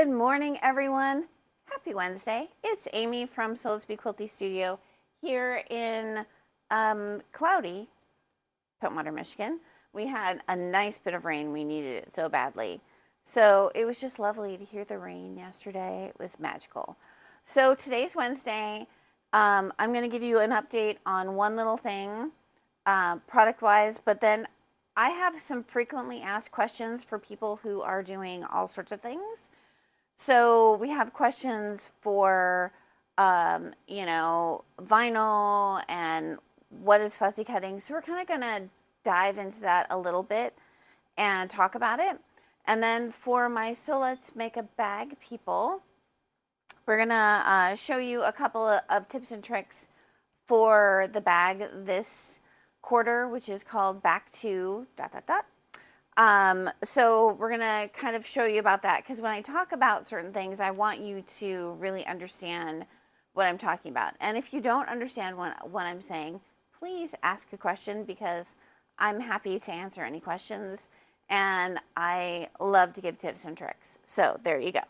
Good morning, everyone. Happy Wednesday. It's Amy from Soul to Be Quilty Studio here in cloudy Pentwater, Michigan. We had a nice bit of rain. We needed it so badly. So it was just lovely to hear the rain yesterday. It was magical. So today's Wednesday. I'm going to give you an update on one little thing product-wise, but then I have some frequently asked questions for people who are doing all sorts of things. So we have questions for, vinyl and what is fussy cutting. So we're kind of going to dive into that a little bit and talk about it. And then for my So Let's Make a Bag people, we're going to show you a couple of tips and tricks for the bag this quarter, which is called Back to ... So we're going to kind of show you about that, because when I talk about certain things, I want you to really understand what I'm talking about. And if you don't understand what I'm saying, please ask a question, because I'm happy to answer any questions, and I love to give tips and tricks. So there you go.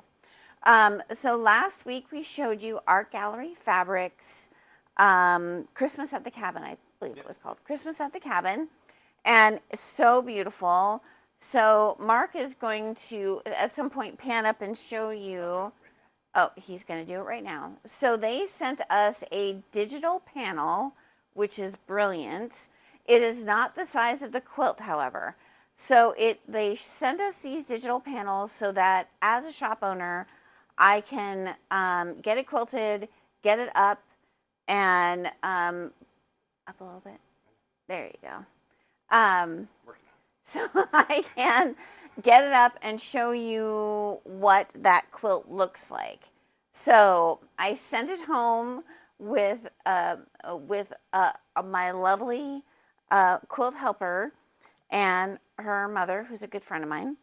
So last week we showed you Art Gallery Fabrics, Christmas at the Cabin, I believe it was called, Christmas at the Cabin, and so beautiful. So Mark is going to, at some point, pan up and show you. Oh, he's going to do it right now. So they sent us a digital panel, which is brilliant. It is not the size of the quilt, however. So they send us these digital panels so that as a shop owner, I can get it quilted, get it up, and up a little bit. There you go. So I can get it up and show you what that quilt looks like. So I sent it home with my lovely quilt helper and her mother, who's a good friend of mine.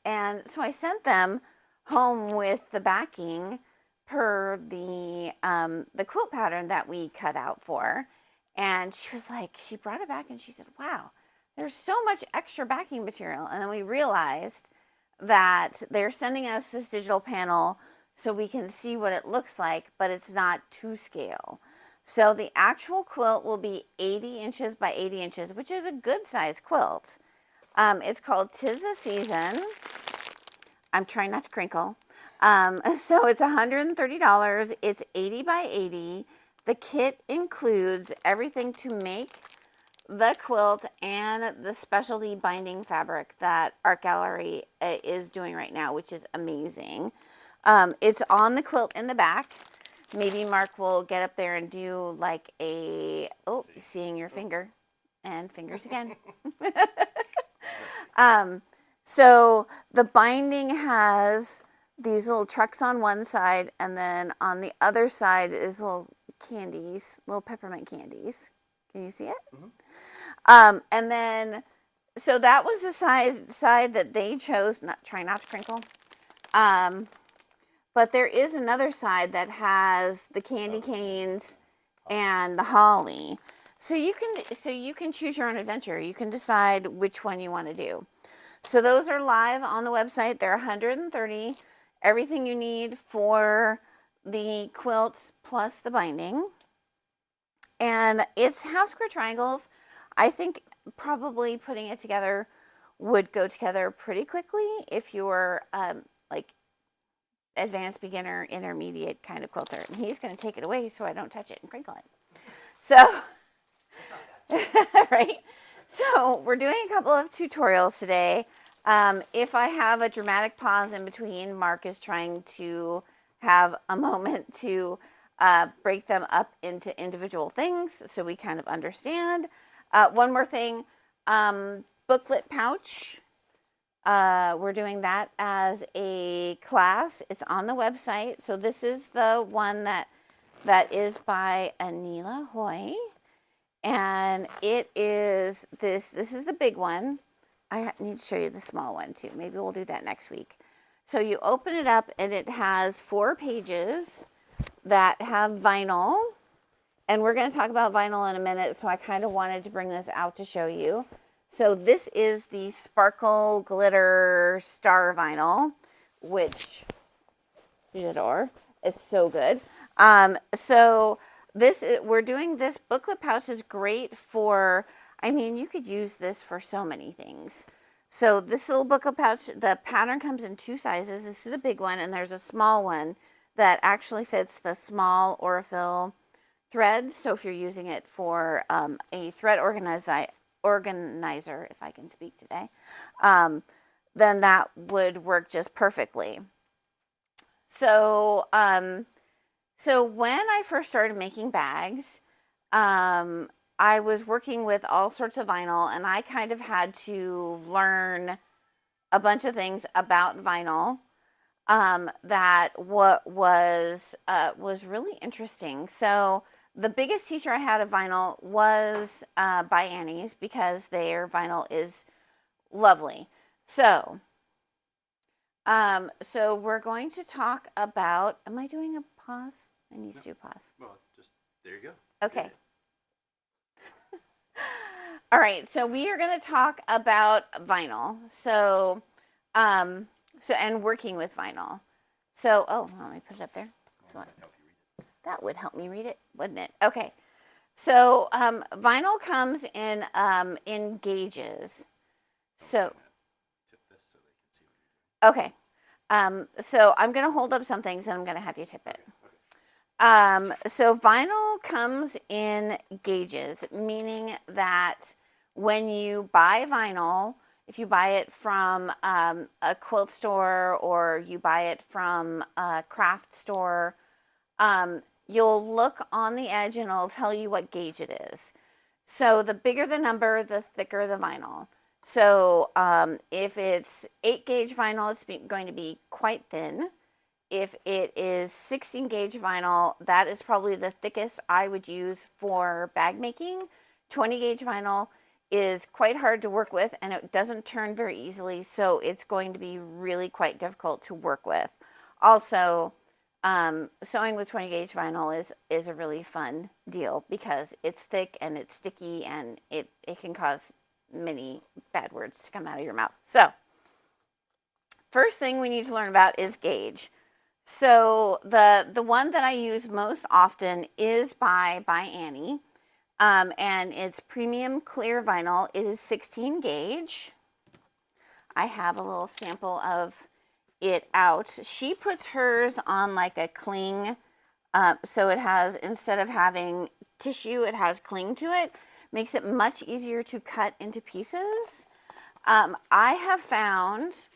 And so I sent them home with the backing per the quilt pattern that we cut out for. And she was like, she brought it back and she said, wow, there's so much extra backing material. And then we realized that they're sending us this digital panel so we can see what it looks like, but it's not to scale. So the actual quilt will be 80 inches by 80 inches, which is a good size quilt. It's called 'Tis the Season. I'm trying not to crinkle. So it's $130. It's 80 by 80. The kit includes everything to make the quilt and the specialty binding fabric that Art Gallery is doing right now, which is amazing. It's on the quilt in the back. Maybe Mark will get up there and do like seeing your finger and fingers again. So the binding has these little trucks on one side, and then on the other side is little candies, little peppermint candies. Can you see it? Mm-hmm. And then, so that was the side that they chose. Try not to crinkle. But there is another side that has the candy canes and the holly. So you can choose your own adventure. You can decide which one you want to do. So those are live on the website. They're $130. Everything you need for the quilt plus the binding. And it's half square triangles. I think probably putting it together would go together pretty quickly if you're like advanced, beginner, intermediate kind of quilter. And he's going to take it away so I don't touch it and crinkle it. So, right? So we're doing a couple of tutorials today. If I have a dramatic pause in between, Mark is trying to have a moment to break them up into individual things so we kind of understand. One more thing, booklet pouch. We're doing that as a class. It's on the website. So this is the one that is by Anila Hoy. And it is this is the big one. I need to show you the small one too. Maybe we'll do that next week. So you open it up and it has 4 pages that have vinyl. And we're going to talk about vinyl in a minute, so I kind of wanted to bring this out to show you. So this is the Sparkle Glitter Star Vinyl, which j'adore. It's so good. So we're doing this booklet pouch is great for, I mean, you could use this for so many things. So this little booklet pouch, the pattern comes in 2 sizes. This is a big one, and there's a small one that actually fits the small Aurifil thread. So if you're using it for a thread organizer, if I can speak today, then that would work just perfectly. So, so when I first started making bags, I was working with all sorts of vinyl, and I kind of had to learn a bunch of things about vinyl that what was really interesting. So the biggest teacher I had of vinyl was by Annie's, because their vinyl is lovely. So so we're going to talk about, am I doing a pause? I need to do a pause. Well, just, there you go. Okay. All right, so we are going to talk about vinyl. So, and working with vinyl. So, let me put it up there. So that would help me read it, wouldn't it? Okay. So, vinyl comes in gauges. So, tip this so they can see what you're doing. Okay. So I'm going to hold up some things, and I'm going to have you tip it. So vinyl comes in gauges, meaning that when you buy vinyl, if you buy it from a quilt store, or you buy it from a craft store, you'll look on the edge and it'll tell you what gauge it is. So the bigger the number, the thicker the vinyl. So if it's 8 gauge vinyl, it's going to be quite thin. If it is 16 gauge vinyl, that is probably the thickest I would use for bag making. 20 gauge vinyl is quite hard to work with, and it doesn't turn very easily, so it's going to be really quite difficult to work with. Also, sewing with 20 gauge vinyl is a really fun deal, because it's thick and it's sticky, and it can cause many bad words to come out of your mouth. So first thing we need to learn about is gauge. So the one that I use most often is by Annie, and it's premium clear vinyl. It is 16 gauge. I have a little sample of it out. She puts hers on like a cling, so it has, instead of having tissue, it has cling to it. Makes it much easier to cut into pieces. I have found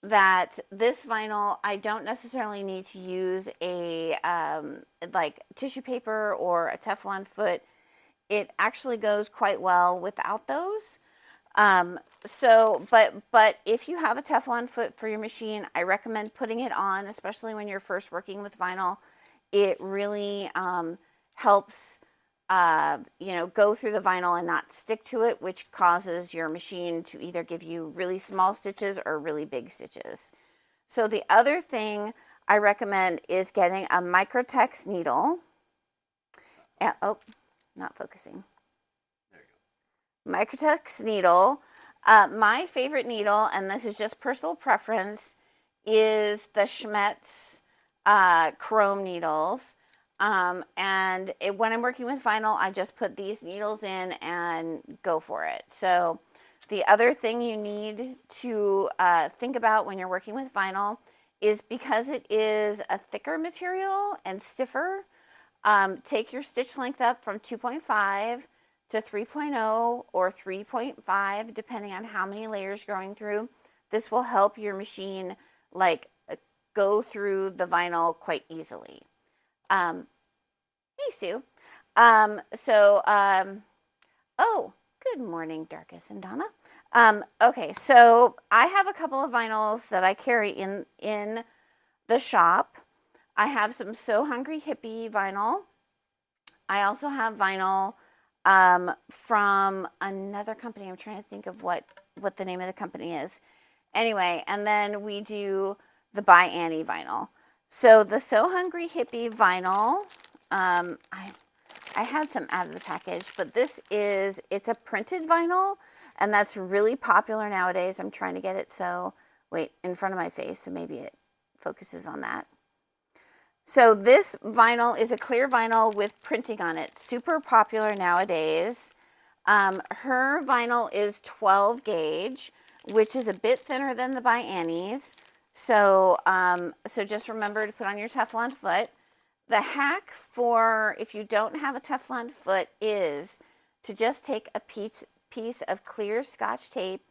that this vinyl, I don't necessarily need to use a like tissue paper or a Teflon foot. It actually goes quite well without those. But if you have a Teflon foot for your machine, I recommend putting it on, especially when you're first working with vinyl. It really helps go through the vinyl and not stick to it, which causes your machine to either give you really small stitches or really big stitches. So the other thing I recommend is getting a Microtex needle. Not focusing. There you go. Microtex needle. My favorite needle, and this is just personal preference, is the Schmetz chrome needles. When I'm working with vinyl, I just put these needles in and go for it. So the other thing you need to think about when you're working with vinyl is, because it is a thicker material and stiffer, take your stitch length up from 2.5 to 3.0 or 3.5, depending on how many layers you're going through. This will help your machine go through the vinyl quite easily. Hey, Sue. Good morning, Darkus and Donna. Okay, so I have a couple of vinyls that I carry in the shop. I have some So Hungry Hippie vinyl. I also have vinyl from another company. I'm trying to think of what the name of the company is. Anyway, and then we do the By Annie vinyl. So the So Hungry Hippie vinyl, I had some out of the package, but it's a printed vinyl, and that's really popular nowadays. I'm trying to get it in front of my face, so maybe focuses on that. So this vinyl is a clear vinyl with printing on it. Super popular nowadays. Her vinyl is 12 gauge, which is a bit thinner than the by Annie's. So, so just remember to put on your Teflon foot. The hack for if you don't have a Teflon foot is to just take a piece of clear Scotch tape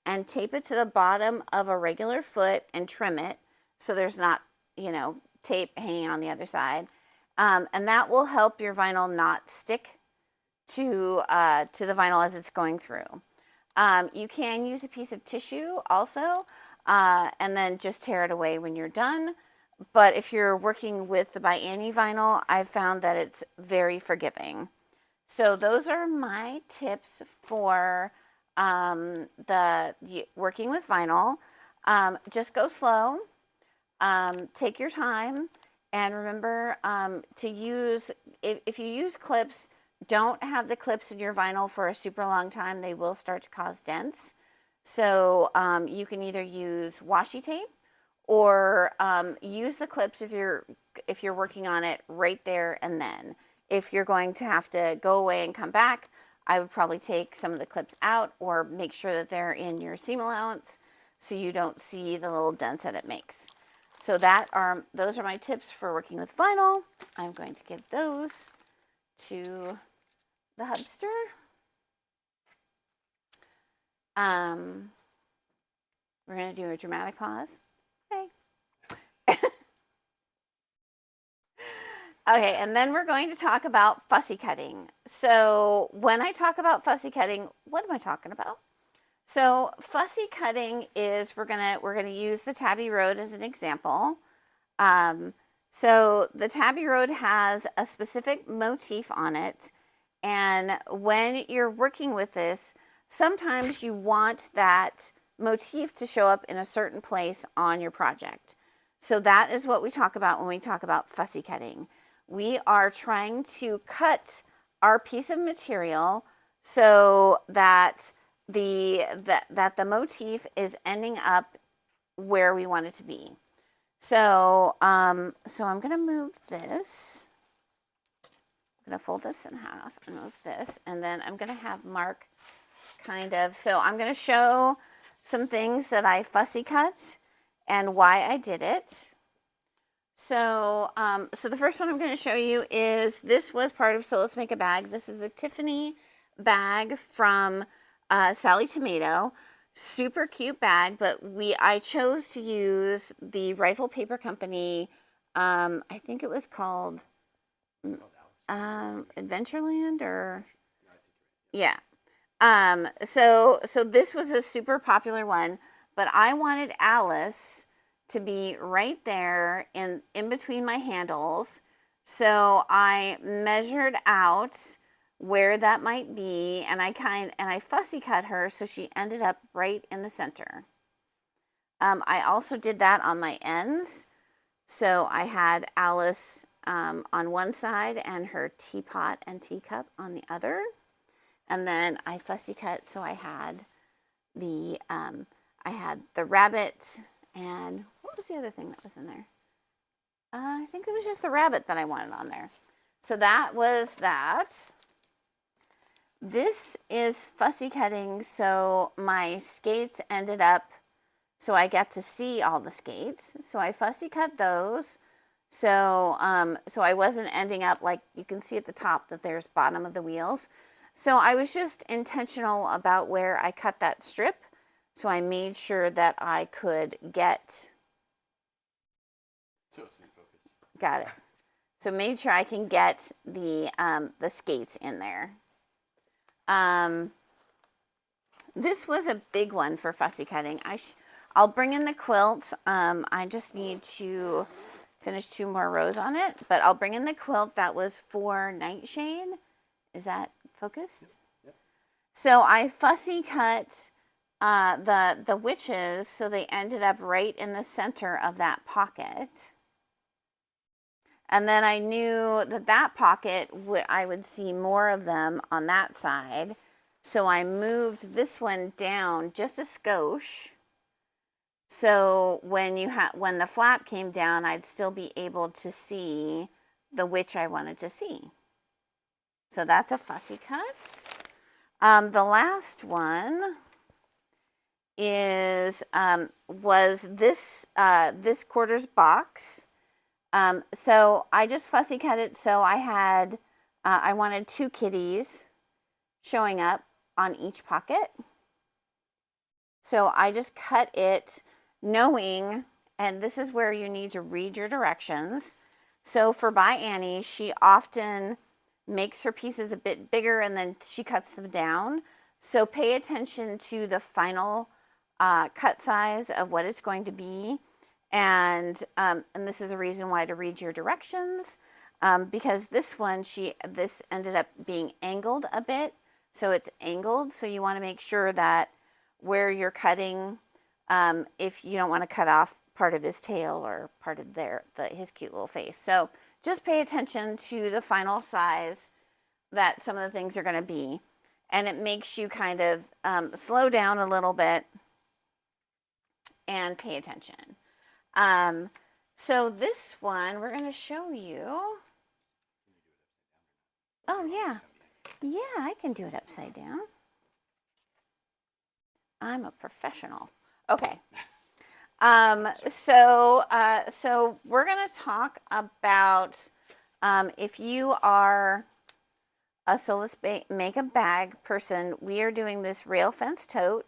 and tape it to the bottom of a regular foot and trim it so there's not, you know, tape hanging on the other side. And that will help your vinyl not stick to the vinyl as it's going through. You can use a piece of tissue also, and then just tear it away when you're done. But if you're working with the by Annie vinyl, I've found that it's very forgiving. So those are my tips for working with vinyl. Just go slow, take your time, and remember to use, if you use clips, don't have the clips in your vinyl for a super long time. They will start to cause dents. So you can either use washi tape or use the clips if you're working on it right there and then. If you're going to have to go away and come back, I would probably take some of the clips out or make sure that they're in your seam allowance so you don't see the little dents that it makes. So those are my tips for working with vinyl. I'm going to give those to the hubster. We're going to do a dramatic pause. Okay. Okay, and then we're going to talk about fussy cutting. So when I talk about fussy cutting, what am I talking about? So fussy cutting is we're gonna use the tabby road as an example. So the tabby road has a specific motif on it, and when you're working with this, sometimes you want that motif to show up in a certain place on your project. So that is what we talk about when we talk about fussy cutting. We are trying to cut our piece of material so that the motif is ending up where we want it to be. So so I'm going to move this. I'm going to fold this in half and move this, and then I'm going to have Mark so I'm going to show some things that I fussy cut and why I did it. So, so the first one I'm going to show you is, this was part of So Let's Make a Bag. This is the Tiffany bag from Sally Tomato. Super cute bag, but I chose to use the Rifle Paper Company. I think it was called Adventureland, or yeah. So this was a super popular one, but I wanted Alice to be right there in between my handles. So I measured out where that might be, and I fussy cut her so she ended up right in the center. I also did that on my ends. So I had Alice on one side and her teapot and teacup on the other. And then I fussy cut, so I had the rabbit, and what was the other thing that was in there? I think it was just the rabbit that I wanted on there. So that was that. This is fussy cutting, so my skates ended up, so I got to see all the skates. So I fussy cut those. So so I wasn't ending up, like you can see at the top that there's bottom of the wheels. So I was just intentional about where I cut that strip. So I made sure that I could get. So it's in focus. Got it. So made sure I can get the skates in there. This was a big one for fussy cutting. I'll bring in the quilt. I just need to finish 2 more rows on it, but I'll bring in the quilt that was for Nightshade. Is that focused? Yep. So I fussy cut the witches, so they ended up right in the center of that pocket. And then I knew that pocket, I would see more of them on that side. So I moved this one down just a skosh. So when when the flap came down, I'd still be able to see the witch I wanted to see. So that's a fussy cut. The last one is was this quarter's box. So I just fussy cut it. So I wanted 2 kitties showing up on each pocket. So I just cut it knowing, and this is where you need to read your directions. So for By Annie, she often makes her pieces a bit bigger and then she cuts them down. So pay attention to the final cut size of what it's going to be. And this is a reason why to read your directions, because this one, this ended up being angled a bit. So it's angled. So you want to make sure that where you're cutting, if you don't want to cut off part of his tail or part of his cute little face. So just pay attention to the final size that some of the things are going to be. And it makes you kind of slow down a little bit and pay attention. So this one, we're going to show you. Oh, yeah. Yeah, I can do it upside down. I'm a professional. Okay. So we're going to talk about if you are a So Let's Make a Bag person, we are doing this rail fence tote.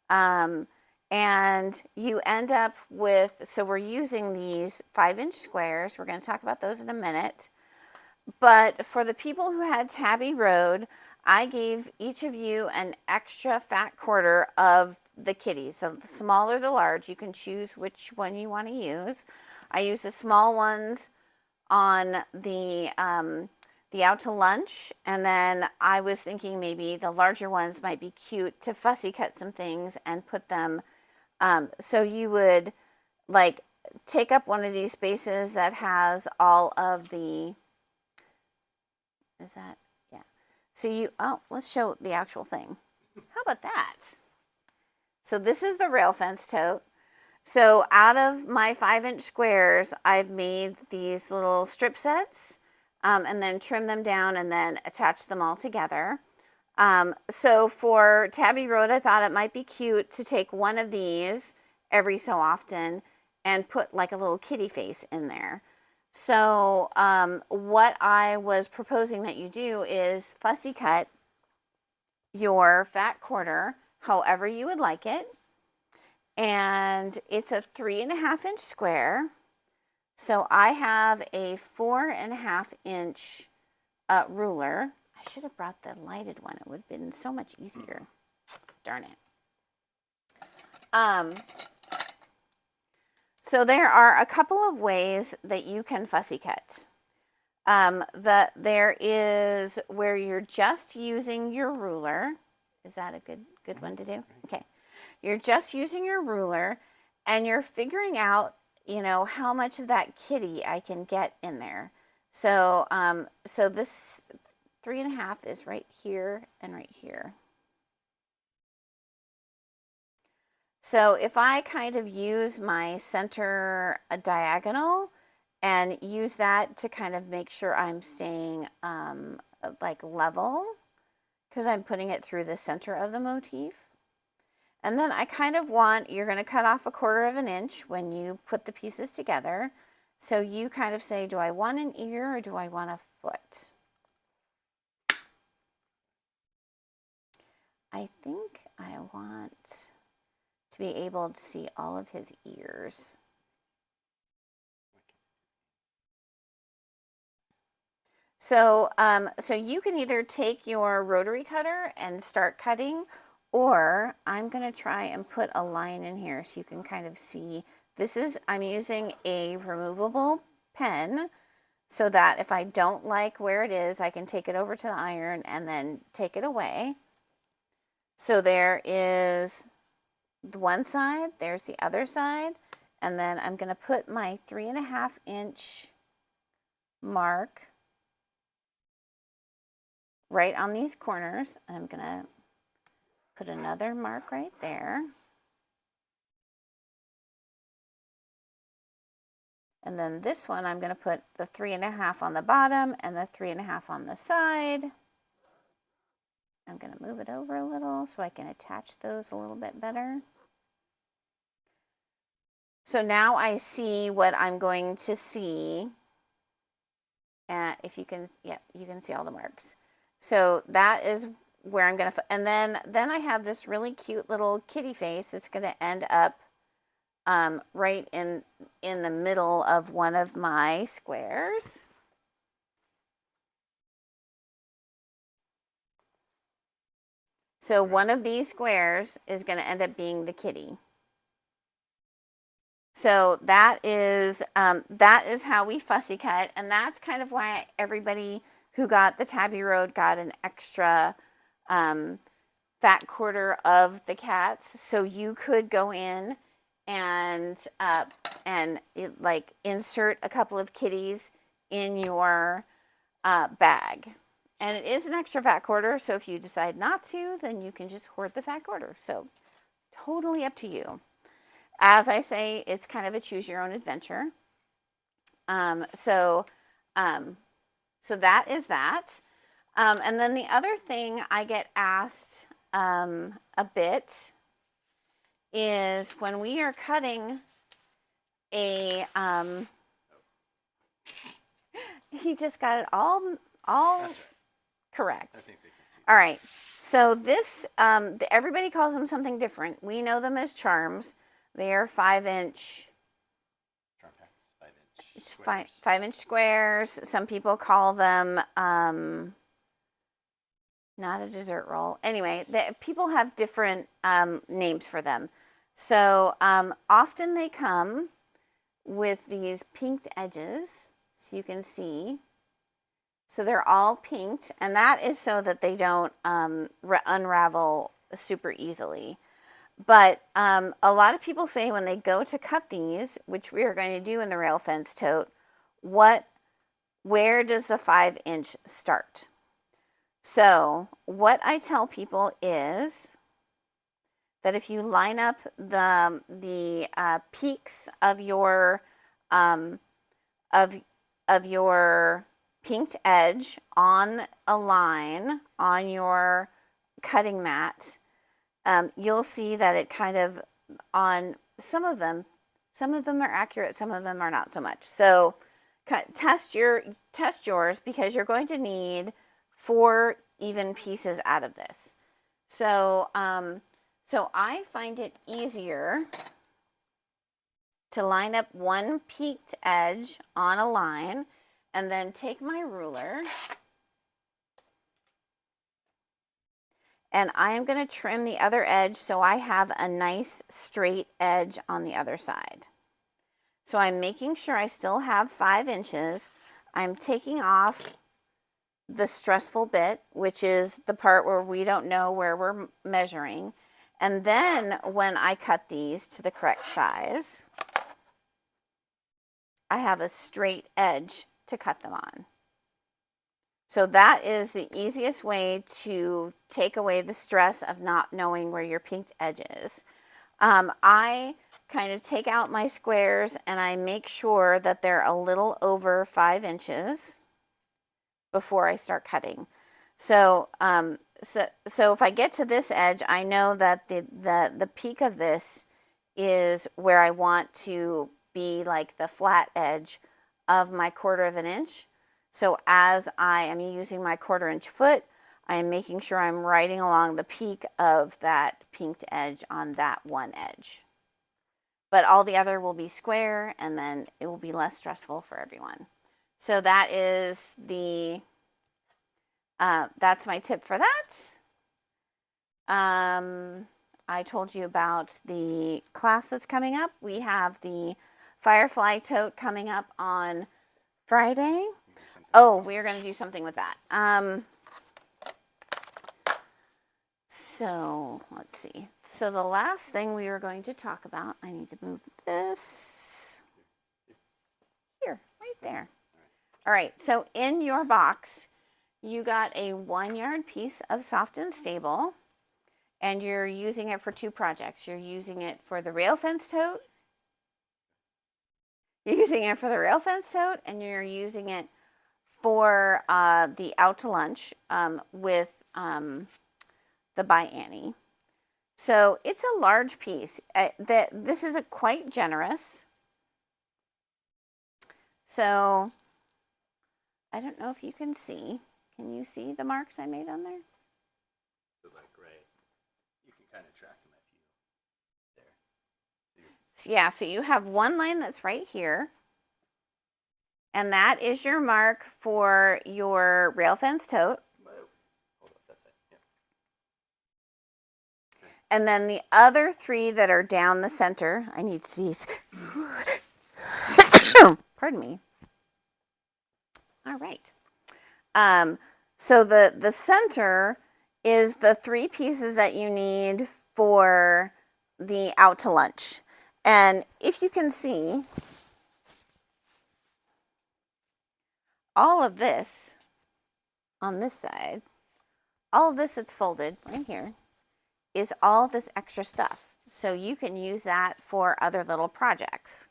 And you end up with, so we're using these 5-inch squares. We're going to talk about those in a minute. But for the people who had Tabby Road, I gave each of you an extra fat quarter of the kitties. So the smaller the large, you can choose which one you want to use. I use the small ones on the out to lunch, and then I was thinking maybe the larger ones might be cute to fussy cut some things and put them. So you would like take up one of these spaces that has all of the. Is that, yeah. So let's show the actual thing. How about that? So this is the rail fence tote. So out of my 5-inch squares, I've made these little strip sets and then trim them down and then attach them all together. So for Tabby Road, I thought it might be cute to take one of these every so often and put like a little kitty face in there. So what I was proposing that you do is fussy cut your fat quarter however you would like it. And it's a 3.5-inch square. So I have a 4.5-inch ruler. I should have brought the lighted one. It would have been so much easier. Darn it. So there are a couple of ways that you can fussy cut. There is where you're just using your ruler. Is that a good one to do? Okay. You're just using your ruler and you're figuring out, how much of that kitty I can get in there. So, so this 3.5 is right here and right here. So if I kind of use my center diagonal and use that to kind of make sure I'm staying like level, because I'm putting it through the center of the motif. And then I kind of you're going to cut off 1/4 inch when you put the pieces together. So you kind of say, do I want an ear or do I want a foot? I think I want to be able to see all of his ears. So, so you can either take your rotary cutter and start cutting, or I'm going to try and put a line in here so you can kind of see. I'm using a removable pen so that if I don't like where it is, I can take it over to the iron and then take it away. So there is the one side, there's the other side, and then I'm going to put my 3.5-inch mark right on these corners. And I'm going to put another mark right there. And then this one, I'm going to put the 3.5 on the bottom and the 3.5 on the side. I'm going to move it over a little so I can attach those a little bit better. So now I see what I'm going to see. And if you can, yeah, you can see all the marks. So that is where I'm going to, and then I have this really cute little kitty face. It's going to end up right in the middle of one of my squares. So one of these squares is going to end up being the kitty. So that is how we fussy cut, and that's kind of why everybody who got the Tabby Road got an extra fat quarter of the cats. So you could go in and like insert a couple of kitties in your bag. And it is an extra fat quarter, so if you decide not to, then you can just hoard the fat quarter. So totally up to you. As I say, it's kind of a choose your own adventure. So that is that. And then the other thing I get asked a bit is when we are cutting a, he just got it all That's right. correct. I think they can see. All right. So this, everybody calls them something different. We know them as charms. They are 5-inch. Charm packs, 5-inch squares. 5-inch squares. Some people call them not a dessert roll. Anyway, people have different names for them. So often they come with these pinked edges, so you can see. So they're all pinked, and that is so that they don't unravel super easily. But a lot of people say when they go to cut these, which we are going to do in the rail fence tote, where does the 5-inch start? So what I tell people is that if you line up the peaks of your pinked edge on a line on your cutting mat, you'll see that it kind of on some of them are accurate, some of them are not so much. So test yours because you're going to need 4 even pieces out of this. So I find it easier to line up one peaked edge on a line and then take my ruler and I am going to trim the other edge so I have a nice straight edge on the other side. So I'm making sure I still have 5 inches. I'm taking off the stressful bit, which is the part where we don't know where we're measuring. And then when I cut these to the correct size, I have a straight edge to cut them on. So that is the easiest way to take away the stress of not knowing where your pinked edge is. I kind of take out my squares and I make sure that they're a little over 5 inches before I start cutting. So if I get to this edge, I know that the peak of this is where I want to be like the flat edge of my 1/4 inch. So as I am using my 1/4 inch foot, I am making sure I'm riding along the peak of that pinked edge on that one edge. But all the other will be square, and then it will be less stressful for everyone. So that is that's my tip for that. I told you about the class that's coming up. We have the Firefly tote coming up on Friday. Oh, we're going to do something with that. So let's see. So the last thing we were going to talk about, I need to move this here, right there. All right, so in your box, you got a 1-yard piece of soft and stable, and you're using it for 2 projects. You're using it for the rail fence tote, You're using it for the rail fence tote, and you're using it for the out to lunch with the By Annie. So it's a large piece. This is quite generous. So I don't know if you can see. Can you see the marks I made on there? So like right, you can kind of track them if you there. So yeah, so you have one line that's right here. And that is your mark for your rail fence tote. Hold up, that's it. Yeah. And then the other three that are down the center, I need to sneeze. Pardon me. All right. So the center is the three pieces that you need for the out to lunch. And if you can see, all of this on this side, all of this that's folded right here is all this extra stuff. So you can use that for other little projects.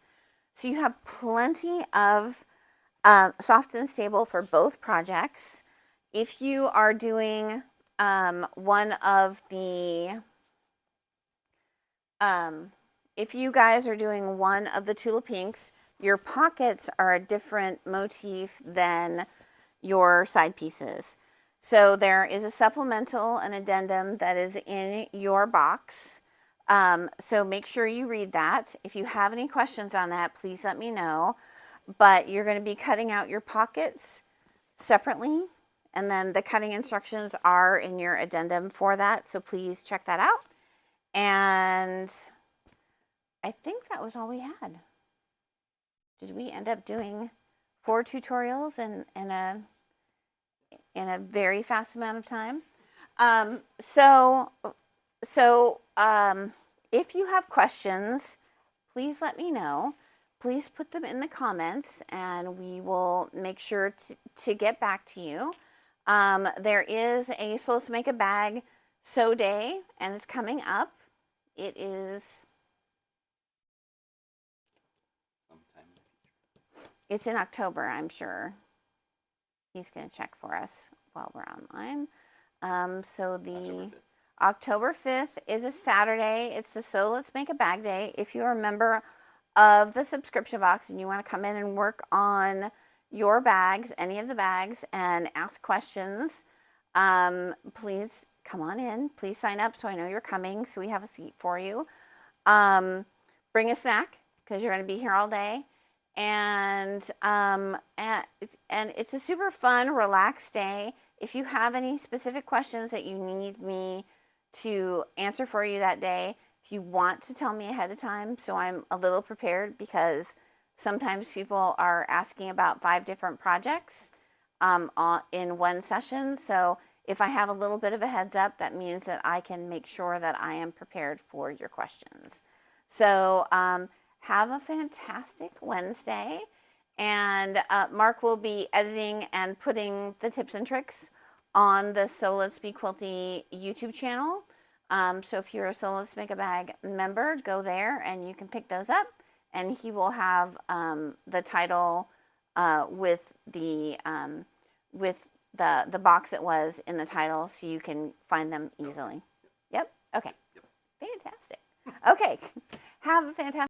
So you have plenty of soft and stable for both projects. If you are doing one of the, if you guys are doing one of the Tula Pinks, your pockets are a different motif than your side pieces. So there is a supplemental, an addendum that is in your box. So make sure you read that. If you have any questions on that, please let me know. But you're going to be cutting out your pockets separately. And then the cutting instructions are in your addendum for that. So please check that out. And I think that was all we had. Did we end up doing 4 tutorials in a very fast amount of time? If you have questions, please let me know. Please put them in the comments and we will make sure to get back to you. There is a Sew Let's Make a Bag sew day and it's coming up. It is Sometime in the future. It's in October, I'm sure. He's going to check for us while we're online. So the October 5th is a Saturday. It's the Sew Let's Make a Bag Day. If you're a member of the subscription box and you want to come in and work on your bags, any of the bags, and ask questions, please come on in. Please sign up so I know you're coming so we have a seat for you. Bring a snack because you're going to be here all day. And it's a super fun, relaxed day. If you have any specific questions that you need me to answer for you that day, if you want to tell me ahead of time so I'm a little prepared, because sometimes people are asking about 5 different projects in one session. So if I have a little bit of a heads up, that means that I can make sure that I am prepared for your questions. So have a fantastic Wednesday. And Mark will be editing and putting the tips and tricks on the Sew Let's Be Quilty YouTube channel. So if you're a Sew Let's Make a Bag member, go there and you can pick those up. And he will have the title with the box it was in the title, so you can find them easily. Yep. Okay. Fantastic. Okay. Have a fantastic